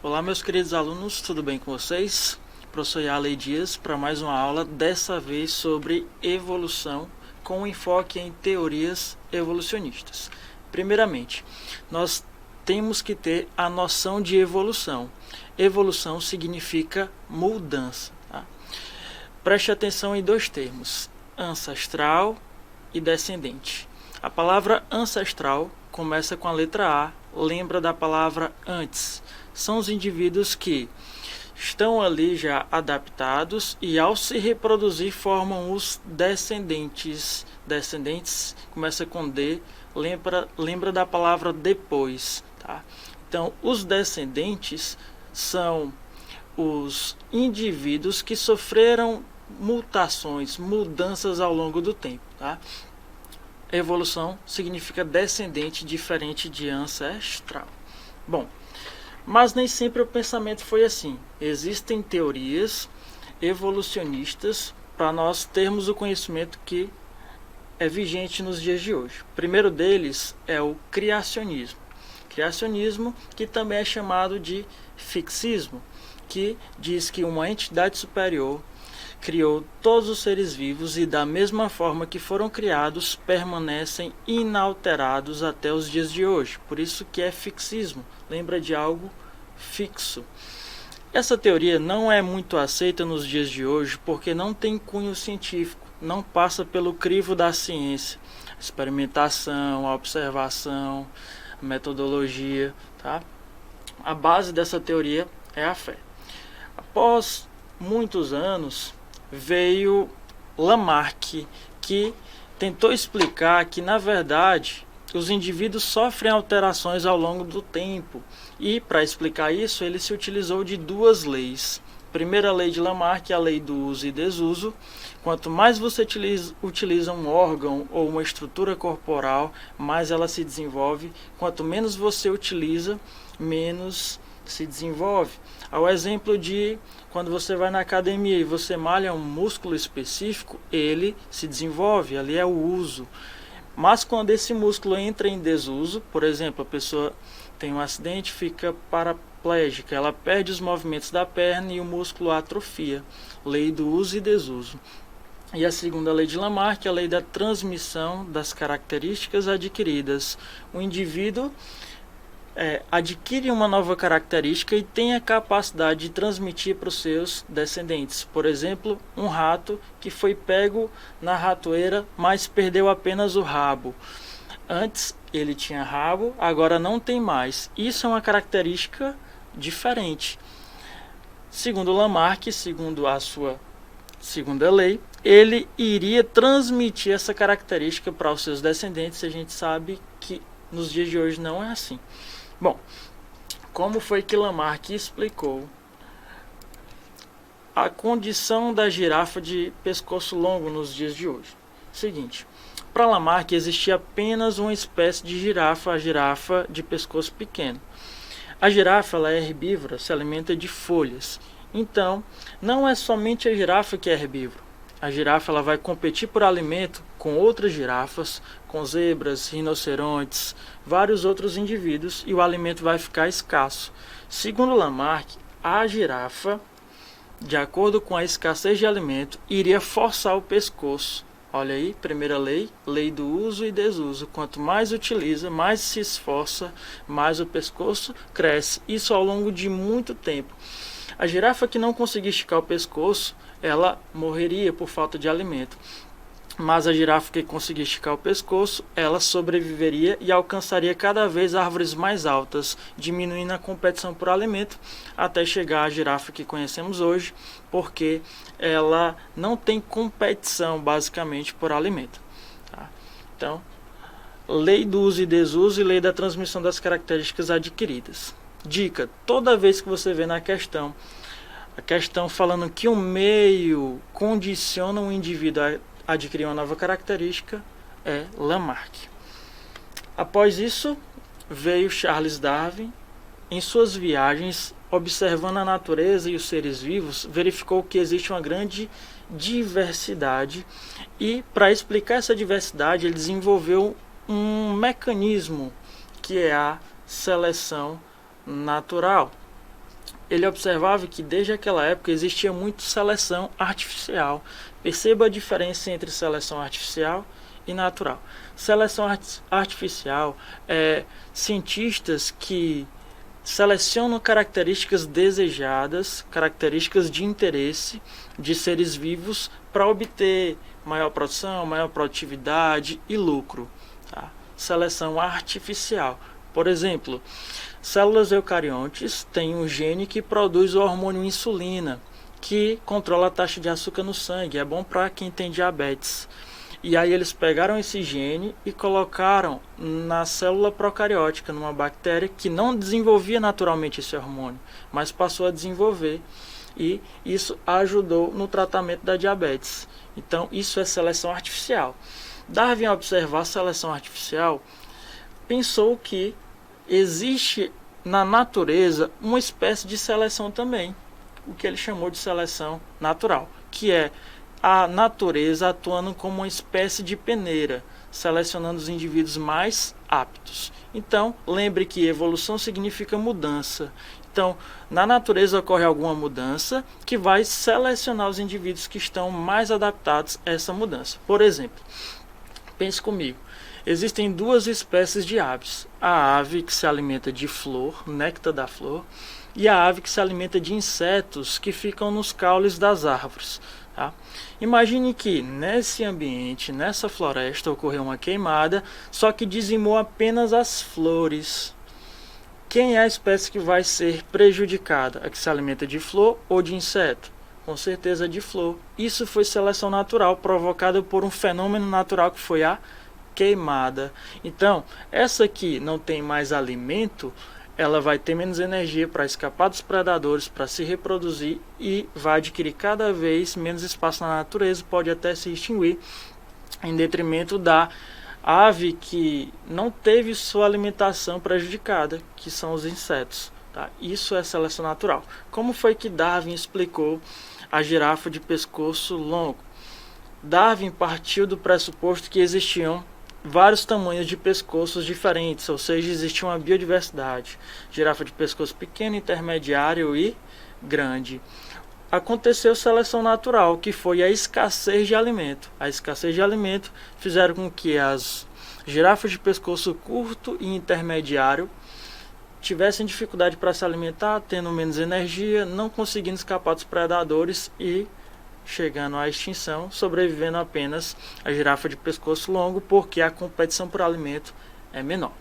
Olá, meus queridos alunos, tudo bem com vocês? Professor Yalei Dias para mais uma aula, dessa vez sobre evolução, com enfoque em teorias evolucionistas. Primeiramente, nós temos que ter a noção de evolução. Evolução significa mudança. Tá? Preste atenção em dois termos, ancestral e descendente. A palavra ancestral começa com a letra A, lembra da palavra antes. São os indivíduos que estão ali já adaptados e ao se reproduzir formam os descendentes. Descendentes começa com D, lembra da palavra depois. Tá? Então, os descendentes são os indivíduos que sofreram mutações, mudanças ao longo do tempo. Tá? Evolução significa descendente, diferente de ancestral. Bom, mas nem sempre o pensamento foi assim. Existem teorias evolucionistas para nós termos o conhecimento que é vigente nos dias de hoje. O primeiro deles é o criacionismo. Criacionismo, que também é chamado de fixismo, que diz que uma entidade superior criou todos os seres vivos e da mesma forma que foram criados, permanecem inalterados até os dias de hoje. Por isso que é fixismo, lembra de algo fixo. Essa teoria não é muito aceita nos dias de hoje porque não tem cunho científico, não passa pelo crivo da ciência, a experimentação, a observação, a metodologia. Tá? A base dessa teoria é a fé. Após muitos anos, veio Lamarck, que tentou explicar que, na verdade, os indivíduos sofrem alterações ao longo do tempo. E, para explicar isso, ele se utilizou de duas leis. A primeira lei de Lamarck é a lei do uso e desuso. Quanto mais você utiliza um órgão ou uma estrutura corporal, mais ela se desenvolve. Quanto menos você utiliza, menos se desenvolve. Ao exemplo de quando você vai na academia e você malha um músculo específico, ele se desenvolve, ali é o uso. Mas quando esse músculo entra em desuso, por exemplo, a pessoa tem um acidente, fica paraplégica, ela perde os movimentos da perna e o músculo atrofia. Lei do uso e desuso. E a segunda lei de Lamarck é a lei da transmissão das características adquiridas. O indivíduo adquire uma nova característica e tem a capacidade de transmitir para os seus descendentes. Por exemplo, um rato que foi pego na ratoeira, mas perdeu apenas o rabo. Antes ele tinha rabo, agora não tem mais. Isso é uma característica diferente. Segundo Lamarck, segundo a sua segunda lei, ele iria transmitir essa característica para os seus descendentes. A gente sabe que nos dias de hoje não é assim. Bom, como foi que Lamarck explicou a condição da girafa de pescoço longo nos dias de hoje? Seguinte, para Lamarck existia apenas uma espécie de girafa, a girafa de pescoço pequeno. A girafa ela é herbívora, se alimenta de folhas. Então, não é somente a girafa que é herbívora. A girafa ela vai competir por alimento com outras girafas, com zebras, rinocerontes, vários outros indivíduos, e o alimento vai ficar escasso. Segundo Lamarck, a girafa, de acordo com a escassez de alimento, iria forçar o pescoço. Olha aí, primeira lei, lei do uso e desuso. Quanto mais utiliza, mais se esforça, mais o pescoço cresce. Isso ao longo de muito tempo. A girafa que não conseguir esticar o pescoço, ela morreria por falta de alimento. Mas a girafa que conseguir esticar o pescoço, ela sobreviveria e alcançaria cada vez árvores mais altas, diminuindo a competição por alimento, até chegar à girafa que conhecemos hoje, porque ela não tem competição basicamente por alimento. Tá? Então, lei do uso e desuso e lei da transmissão das características adquiridas. Dica, toda vez que você vê na questão, a questão falando que um meio condiciona um indivíduo a adquirir uma nova característica, é Lamarck. Após isso, veio Charles Darwin. Em suas viagens, observando a natureza e os seres vivos, verificou que existe uma grande diversidade e, para explicar essa diversidade, ele desenvolveu um mecanismo que é a seleção natural. ele observava que desde aquela época existia muito seleção artificial. Perceba a diferença entre seleção artificial e natural. Seleção artificial é cientistas que selecionam características desejadas, características de interesse de seres vivos para obter maior produção, maior produtividade e lucro. Tá? Seleção artificial. Por exemplo, células eucariontes têm um gene que produz o hormônio insulina, que controla a taxa de açúcar no sangue. É bom para quem tem diabetes. E aí eles pegaram esse gene e colocaram na célula procariótica, numa bactéria que não desenvolvia naturalmente esse hormônio, mas passou a desenvolver. E isso ajudou no tratamento da diabetes. Então isso é seleção artificial. Darwin, ao observar a seleção artificial, pensou que existe na natureza uma espécie de seleção também, o que ele chamou de seleção natural, que é a natureza atuando como uma espécie de peneira, selecionando os indivíduos mais aptos. Então, lembre que evolução significa mudança. Então, na natureza ocorre alguma mudança que vai selecionar os indivíduos que estão mais adaptados a essa mudança. Por exemplo, pense comigo. Existem duas espécies de aves. A ave que se alimenta de flor, néctar da flor, e a ave que se alimenta de insetos que ficam nos caules das árvores. Tá? Imagine que nesse ambiente, nessa floresta, ocorreu uma queimada, só que dizimou apenas as flores. Quem é a espécie que vai ser prejudicada? A que se alimenta de flor ou de inseto? Com certeza de flor. Isso foi seleção natural, provocada por um fenômeno natural que foi a queimada. Então, essa aqui não tem mais alimento, ela vai ter menos energia para escapar dos predadores, para se reproduzir e vai adquirir cada vez menos espaço na natureza, pode até se extinguir, em detrimento da ave que não teve sua alimentação prejudicada, que são os insetos. Tá? Isso é seleção natural. Como foi que Darwin explicou a girafa de pescoço longo? Darwin partiu do pressuposto que existiam vários tamanhos de pescoços diferentes, ou seja, existia uma biodiversidade. Girafa de pescoço pequeno, intermediário e grande. Aconteceu seleção natural, que foi a escassez de alimento. A escassez de alimento fizeram com que as girafas de pescoço curto e intermediário tivessem dificuldade para se alimentar, tendo menos energia, não conseguindo escapar dos predadores e chegando à extinção, sobrevivendo apenas a girafa de pescoço longo, porque a competição por alimento é menor.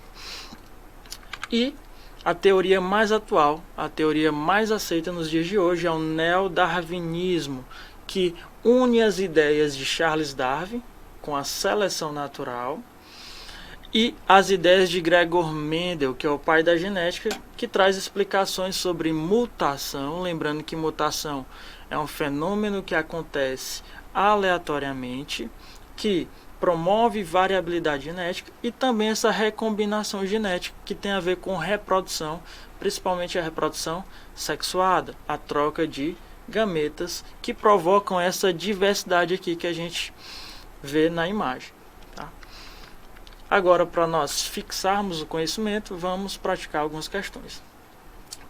E a teoria mais atual, a teoria mais aceita nos dias de hoje é o neodarwinismo, que une as ideias de Charles Darwin com a seleção natural e as ideias de Gregor Mendel, que é o pai da genética, que traz explicações sobre mutação, lembrando que mutação é um fenômeno que acontece aleatoriamente, que promove variabilidade genética e também essa recombinação genética que tem a ver com reprodução, principalmente a reprodução sexuada, a troca de gametas que provocam essa diversidade aqui que a gente vê na imagem. Tá? Agora, para nós fixarmos o conhecimento, vamos praticar algumas questões.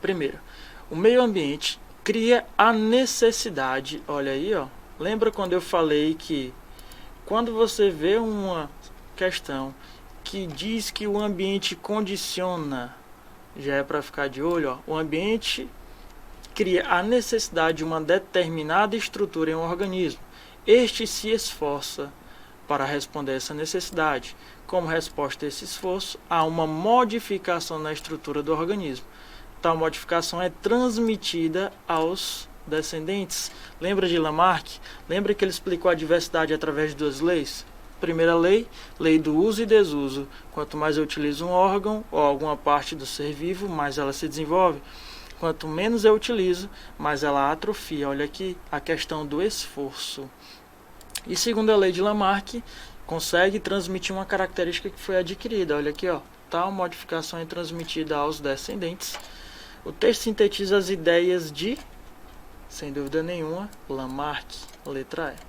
Primeiro, o meio ambiente cria a necessidade, olha aí, ó. Lembra quando eu falei que quando você vê uma questão que diz que o ambiente condiciona, já é para ficar de olho, ó. O ambiente cria a necessidade de uma determinada estrutura em um organismo. Este se esforça para responder a essa necessidade. Como resposta a esse esforço, há uma modificação na estrutura do organismo. Tal modificação é transmitida aos descendentes. Lembra de Lamarck? Lembra que ele explicou a diversidade através de duas leis? Primeira lei, lei do uso e desuso. Quanto mais eu utilizo um órgão ou alguma parte do ser vivo, mais ela se desenvolve. Quanto menos eu utilizo, mais ela atrofia. Olha aqui a questão do esforço. E segundo a lei de Lamarck, consegue transmitir uma característica que foi adquirida. Olha aqui, ó. Tal modificação é transmitida aos descendentes. O texto sintetiza as ideias de, sem dúvida nenhuma, Lamarck, letra E.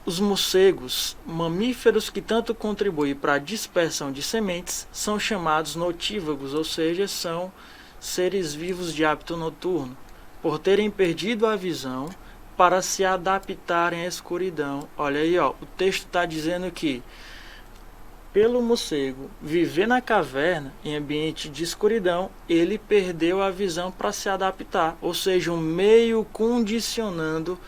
Os morcegos, mamíferos que tanto contribuem para a dispersão de sementes, são chamados notívagos, ou seja, são seres vivos de hábito noturno, por terem perdido a visão para se adaptarem à escuridão. Olha aí, ó, o texto está dizendo que pelo morcego viver na caverna em ambiente de escuridão, ele perdeu a visão para se adaptar, ou seja, um meio condicionando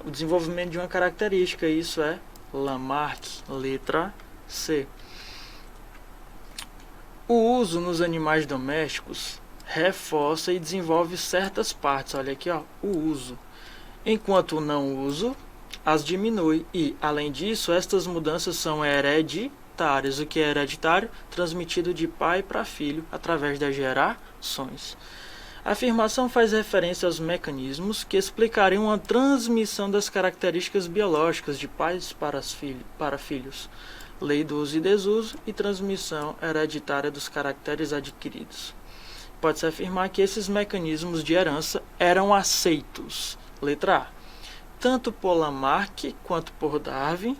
o desenvolvimento de uma característica. Isso é Lamarck, letra C. O uso nos animais domésticos reforça e desenvolve certas partes. Olha aqui, ó, o uso. Enquanto o não uso as diminui e, além disso, estas mudanças são hereditárias. O que é hereditário? Transmitido de pai para filho através das gerações. A afirmação faz referência aos mecanismos que explicariam a transmissão das características biológicas de pais para filhos. Lei do uso e desuso e transmissão hereditária dos caracteres adquiridos. Pode-se afirmar que esses mecanismos de herança eram aceitos. Letra A. Tanto por Lamarck quanto por Darwin.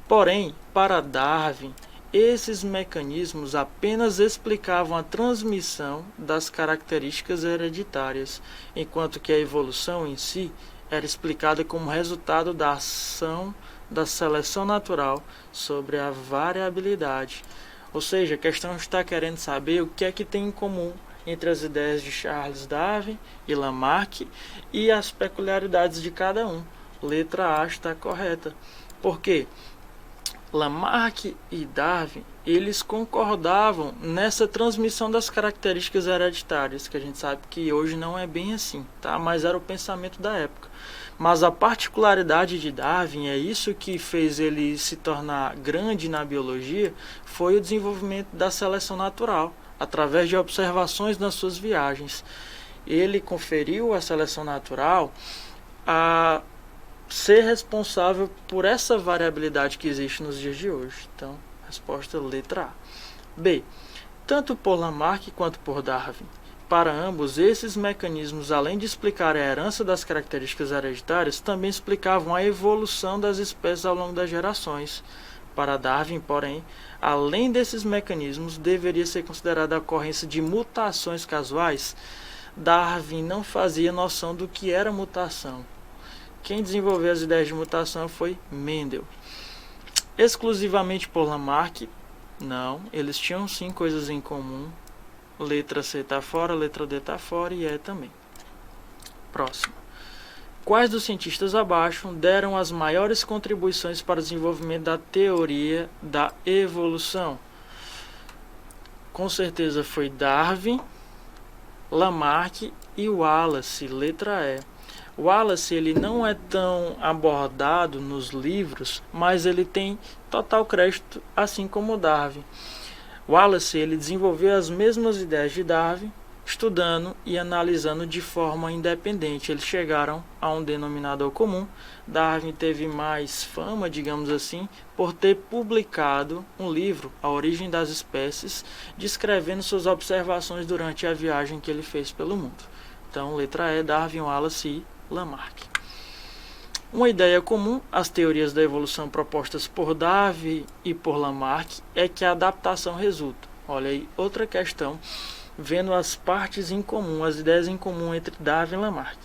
Porém, para Darwin, esses mecanismos apenas explicavam a transmissão das características hereditárias, enquanto que a evolução em si era explicada como resultado da ação da seleção natural sobre a variabilidade. Ou seja, a questão está querendo saber o que é que tem em comum entre as ideias de Charles Darwin e Lamarck e as peculiaridades de cada um. Letra A está correta. Por quê? Lamarck e Darwin, eles concordavam nessa transmissão das características hereditárias, que a gente sabe que hoje não é bem assim, tá? Mas era o pensamento da época. Mas a particularidade de Darwin, é isso que fez ele se tornar grande na biologia, foi o desenvolvimento da seleção natural, através de observações nas suas viagens. Ele conferiu à seleção natural a ser responsável por essa variabilidade que existe nos dias de hoje. Então, resposta letra A. B. Tanto por Lamarck quanto por Darwin. Para ambos, esses mecanismos, além de explicar a herança das características hereditárias, também explicavam a evolução das espécies ao longo das gerações. Para Darwin, porém, além desses mecanismos, deveria ser considerada a ocorrência de mutações casuais. Darwin não fazia noção do que era mutação. Quem desenvolveu as ideias de mutação foi Mendel. Exclusivamente por Lamarck? Não, eles tinham sim coisas em comum. Letra C está fora, letra D está fora e E também. Próximo. Quais dos cientistas abaixo deram as maiores contribuições para o desenvolvimento da teoria da evolução? Com certeza foi Darwin, Lamarck e Wallace, letra E. Wallace, ele não é tão abordado nos livros, mas ele tem total crédito, assim como Darwin. Wallace, ele desenvolveu as mesmas ideias de Darwin, estudando e analisando de forma independente. Eles chegaram a um denominador comum. Darwin teve mais fama, digamos assim, por ter publicado um livro, A Origem das Espécies, descrevendo suas observações durante a viagem que ele fez pelo mundo. Então, letra E, Darwin, Wallace e Lamarck. Uma ideia comum às teorias da evolução propostas por Darwin e por Lamarck é que a adaptação resulta. Olha aí, outra questão, vendo as partes em comum, as ideias em comum entre Darwin e Lamarck.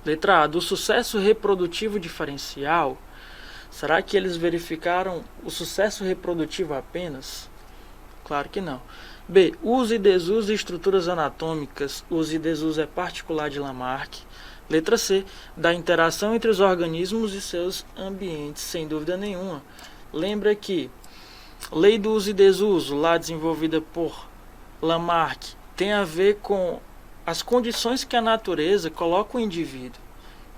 Letra A, do sucesso reprodutivo diferencial. Será que eles verificaram o sucesso reprodutivo apenas? Claro que não. B, uso e desuso de estruturas anatômicas. Uso e desuso é particular de Lamarck. Letra C, da interação entre os organismos e seus ambientes, sem dúvida nenhuma. Lembra que lei do uso e desuso, lá desenvolvida por Lamarck, tem a ver com as condições que a natureza coloca o indivíduo.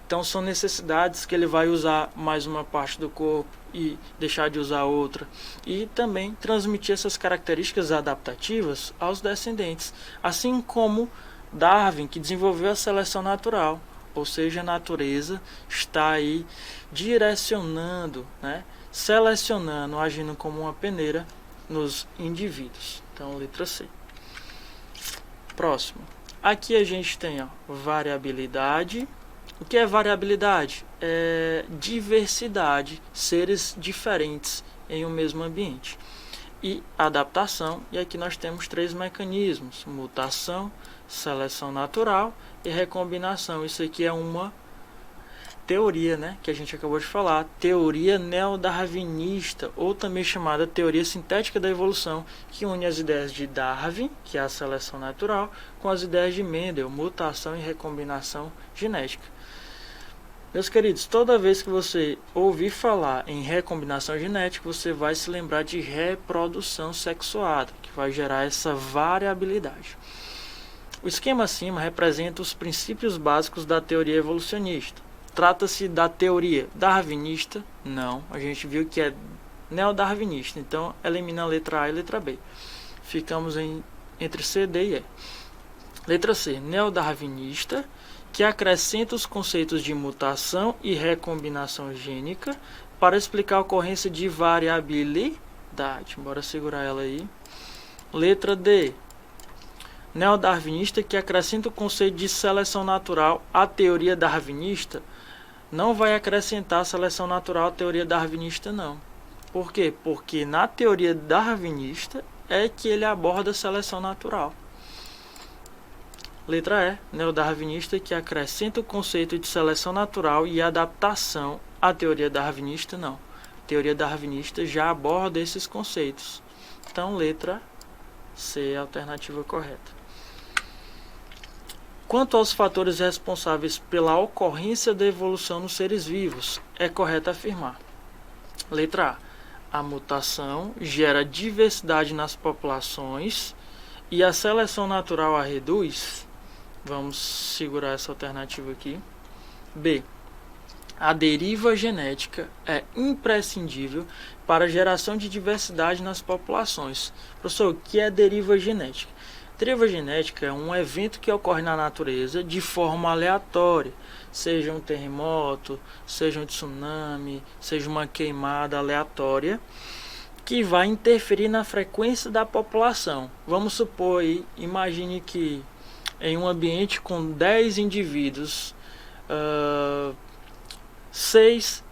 Então são necessidades que ele vai usar mais uma parte do corpo e deixar de usar outra. E também transmitir essas características adaptativas aos descendentes. Assim como Darwin, que desenvolveu a seleção natural. Ou seja, a natureza está aí direcionando, né, selecionando, agindo como uma peneira nos indivíduos. Então, letra C. Próximo. Aqui a gente tem, ó, variabilidade. O que é variabilidade? É diversidade, seres diferentes em um mesmo ambiente. e adaptação. E aqui nós temos 3 mecanismos: mutação, seleção natural e recombinação. Isso aqui é uma teoria, né, que a gente acabou de falar, teoria neodarwinista, ou também chamada teoria sintética da evolução, que une as ideias de Darwin, que é a seleção natural, com as ideias de Mendel, mutação e recombinação genética. Meus queridos, toda vez que você ouvir falar em recombinação genética, você vai se lembrar de reprodução sexuada, que vai gerar essa variabilidade. O esquema acima representa os princípios básicos da teoria evolucionista. Trata-se da teoria darwinista? Não, a gente viu que é neodarwinista, então elimina a letra A e a letra B. Ficamos entre C, D e E. Letra C, neodarwinista, que acrescenta os conceitos de mutação e recombinação gênica para explicar a ocorrência de variabilidade. Bora segurar ela aí. Letra D, neodarwinista, que acrescenta o conceito de seleção natural à teoria darwinista. Não vai acrescentar a seleção natural à teoria darwinista, não. Por quê? Porque na teoria darwinista é que ele aborda a seleção natural. Letra E, neodarwinista, que acrescenta o conceito de seleção natural e adaptação à teoria darwinista, não. A teoria darwinista já aborda esses conceitos. Então, letra C é a alternativa correta. Quanto aos fatores responsáveis pela ocorrência da evolução nos seres vivos, é correto afirmar. Letra A. A mutação gera diversidade nas populações e a seleção natural a reduz. Vamos segurar essa alternativa aqui. B. A deriva genética é imprescindível para a geração de diversidade nas populações. Professor, o que é deriva genética? Deriva genética é um evento que ocorre na natureza de forma aleatória, seja um terremoto, seja um tsunami, seja uma queimada aleatória, que vai interferir na frequência da população. Vamos supor aí, imagine que em um ambiente com 10 indivíduos, 6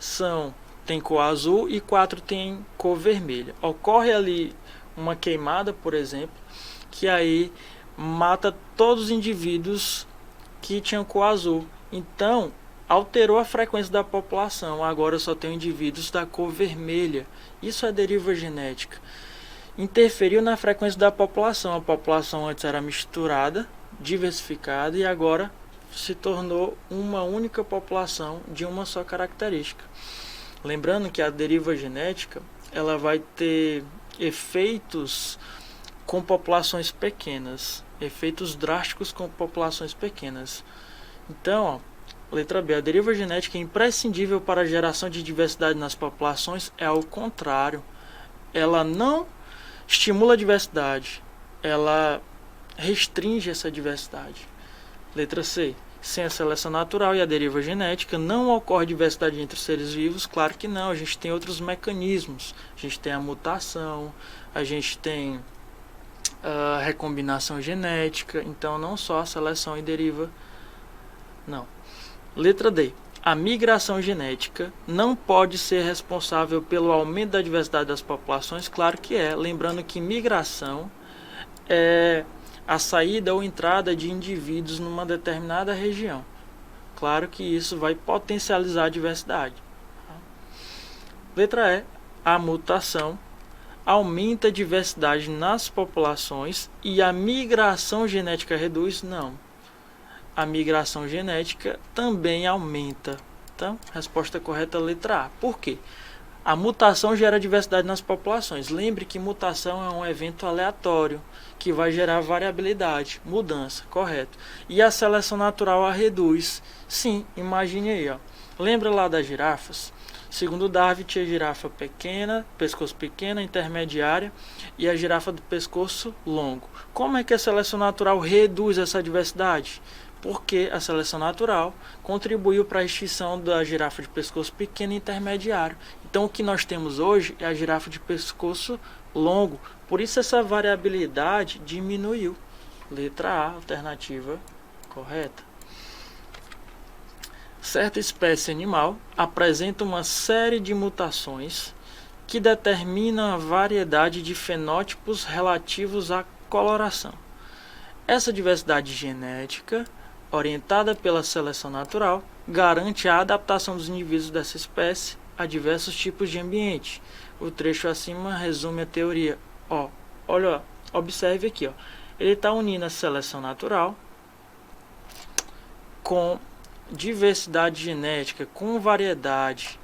têm cor azul e 4 têm cor vermelha. Ocorre ali uma queimada, por exemplo, que aí mata todos os indivíduos que tinham cor azul. Então, alterou a frequência da população. Agora só tem indivíduos da cor vermelha. Isso é deriva genética. Interferiu na frequência da população. A população antes era misturada, diversificada, e agora se tornou uma única população de uma só característica. Lembrando que a deriva genética ela vai ter efeitos com populações pequenas, efeitos drásticos com populações pequenas. Então, letra B, a deriva genética é imprescindível para a geração de diversidade nas populações. É ao contrário, ela não estimula a diversidade, ela restringe essa diversidade. Letra C, sem a seleção natural e a deriva genética não ocorre diversidade entre seres vivos? Claro que não, a gente tem outros mecanismos, a gente tem a mutação, a gente tem a recombinação genética, então não só a seleção e deriva, não. Letra D, a migração genética não pode ser responsável pelo aumento da diversidade das populações? Claro que é, lembrando que migração é a saída ou entrada de indivíduos numa determinada região. Claro que isso vai potencializar a diversidade. Letra E, a mutação aumenta a diversidade nas populações e a migração genética reduz? Não. A migração genética também aumenta. Então, resposta correta, letra A. Por quê? A mutação gera diversidade nas populações. Lembre que mutação é um evento aleatório que vai gerar variabilidade, mudança, correto. E a seleção natural a reduz. Sim, imagine aí, ó. Lembra lá das girafas? Segundo Darwin, tinha girafa pequena, pescoço pequeno, intermediária, e a girafa do pescoço longo. Como é que a seleção natural reduz essa diversidade? Porque a seleção natural contribuiu para a extinção da girafa de pescoço pequeno e intermediário. Então, o que nós temos hoje é a girafa de pescoço longo. Por isso, essa variabilidade diminuiu. Letra A, alternativa correta. Certa espécie animal apresenta uma série de mutações que determinam a variedade de fenótipos relativos à coloração. Essa diversidade genética, orientada pela seleção natural, garante a adaptação dos indivíduos dessa espécie a diversos tipos de ambiente. O trecho acima resume a teoria. Olha, observe aqui, ele está unindo a seleção natural com diversidade genética, com variedade.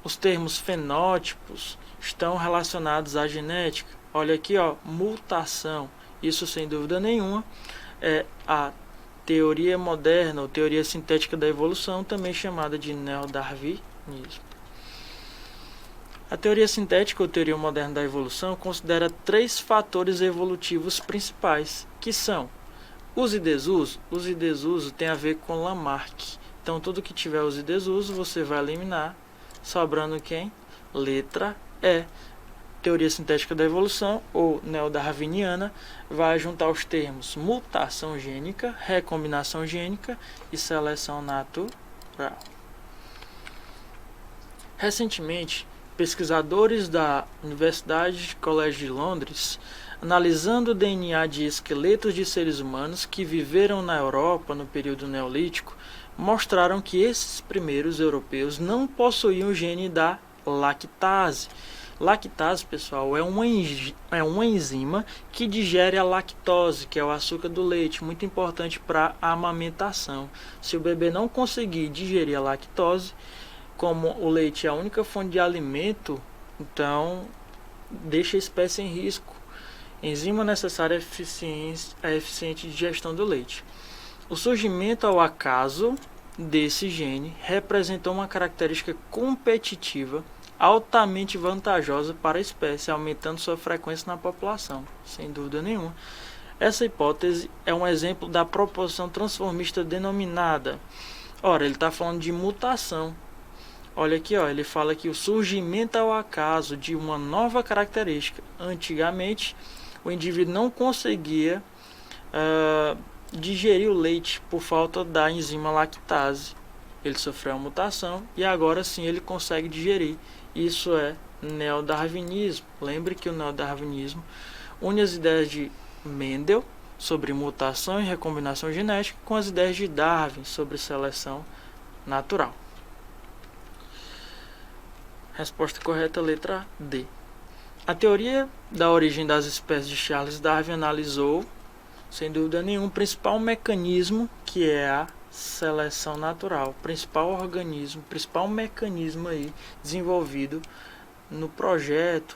Os termos fenótipos estão relacionados à genética. Olha aqui, mutação. Isso, sem dúvida nenhuma, é a teoria moderna, ou teoria sintética da evolução, também chamada de neodarwinismo. A teoria sintética, ou teoria moderna da evolução, considera 3 fatores evolutivos principais, que são uso e desuso. Uso e desuso tem a ver com Lamarck. Então, tudo que tiver uso e desuso, você vai eliminar, sobrando quem? Letra E. Teoria sintética da evolução, ou neodarwiniana, vai juntar os termos mutação gênica, recombinação gênica e seleção natural. Recentemente, pesquisadores da Universidade College de Londres, analisando o DNA de esqueletos de seres humanos que viveram na Europa no período neolítico, mostraram que esses primeiros europeus não possuíam o gene da lactase. Lactase, pessoal, é uma enzima que digere a lactose, que é o açúcar do leite, muito importante para a amamentação. Se o bebê não conseguir digerir a lactose, como o leite é a única fonte de alimento, então deixa a espécie em risco. Enzima necessária à eficiente digestão do leite. O surgimento ao acaso desse gene representou uma característica competitiva altamente vantajosa para a espécie, aumentando sua frequência na população, sem dúvida nenhuma. Essa hipótese é um exemplo da proposição transformista denominada. Ora, ele está falando de mutação. Olha aqui, ele fala que o surgimento ao acaso de uma nova característica. Antigamente, o indivíduo não conseguia digerir o leite por falta da enzima lactase. Ele sofreu uma mutação e agora sim ele consegue digerir. Isso é neodarwinismo. Lembre que o neodarwinismo une as ideias de Mendel sobre mutação e recombinação genética com as ideias de Darwin sobre seleção natural. Resposta correta, letra D. A teoria da origem das espécies de Charles Darwin analisou, sem dúvida nenhuma, o principal mecanismo, que é a seleção natural, principal mecanismo aí desenvolvido no projeto,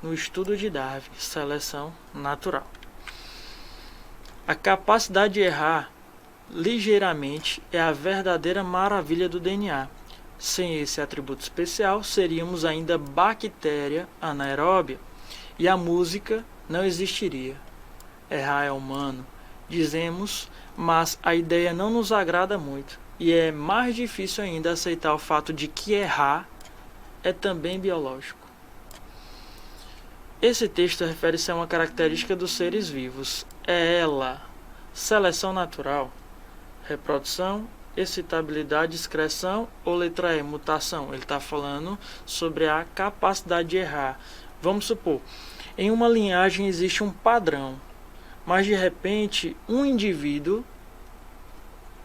no estudo de Darwin, seleção natural. A capacidade de errar ligeiramente é a verdadeira maravilha do DNA. Sem esse atributo especial, seríamos ainda bactéria anaeróbia e a música não existiria. Errar é humano, dizemos, mas a ideia não nos agrada muito e é mais difícil ainda aceitar o fato de que errar é também biológico. Esse texto refere-se a uma característica dos seres vivos. É ela: seleção natural, reprodução, excitabilidade, excreção, ou letra E, mutação. Ele está falando sobre a capacidade de errar. Vamos supor, em uma linhagem existe um padrão, mas de repente um indivíduo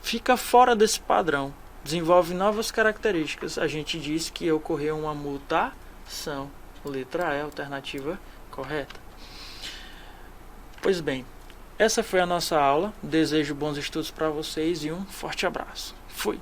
fica fora desse padrão, desenvolve novas características. A gente diz que ocorreu uma mutação. Letra E, alternativa correta. Pois bem, essa foi a nossa aula. Desejo bons estudos para vocês e um forte abraço. Fui!